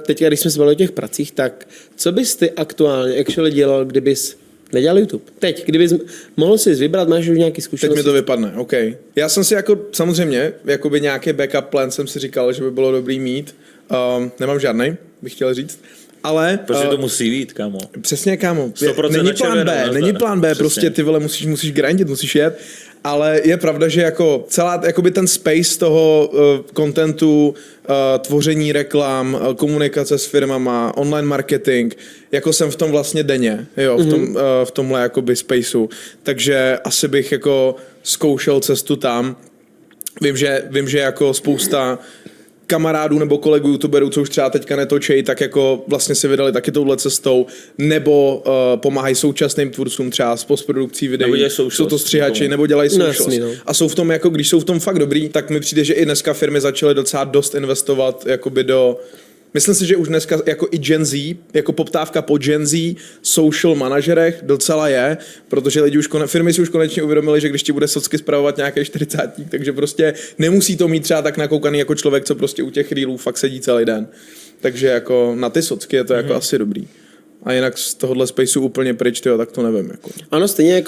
Teď, když jsme se bavili o těch pracích, tak co bys ty aktuálně actually dělal, kdybys nedělal YouTube? Teď, kdybys mohl si vybrat, máš už nějaký zkušenosti? Teď mi to vypadne, OK. Já jsem si jako, samozřejmě, jakoby nějaký backup plan jsem si říkal, že by bylo dobrý mít. Nemám žádnej, bych chtěl říct. Ale... Protože to musí být, kámo. Přesně, kámo. 100% Není na plán červenou, B, nazdar. není plán B, Přesně. prostě ty vole musíš grindit, musíš jet. Ale je pravda, že jako celá, jakoby ten space toho contentu, tvoření reklam, komunikace s firmama, online marketing, jako jsem v tom vlastně denně, jo, v tomhle jakoby spaceu. Takže asi bych jako zkoušel cestu tam. Vím, že jako spousta kamarádů nebo kolegů youtuberů, co už třeba teďka netočej, tak jako vlastně si vydali taky touhle cestou, nebo pomáhají současným tvůrcům třeba s postprodukcí videí, jsou to střihači, nebo dělají socials. No. A jsou v tom, jako když jsou v tom fakt dobrý, tak mi přijde, že i dneska firmy začaly docela dost investovat jakoby do... Myslím si, že už dneska jako i Gen Z, jako poptávka po Gen Z, social manažerech docela je, protože lidi už firmy si už konečně uvědomili, že když ti bude socky spravovat nějaký 40, takže prostě nemusí to mít třeba tak nakoukaný jako člověk, co prostě u těch reelů fakt sedí celý den. Takže jako na ty socky je to jako asi dobrý. A jinak z tohohle spaceu úplně pryč, tyjo, tak to nevím. Jako. Ano, stejně jako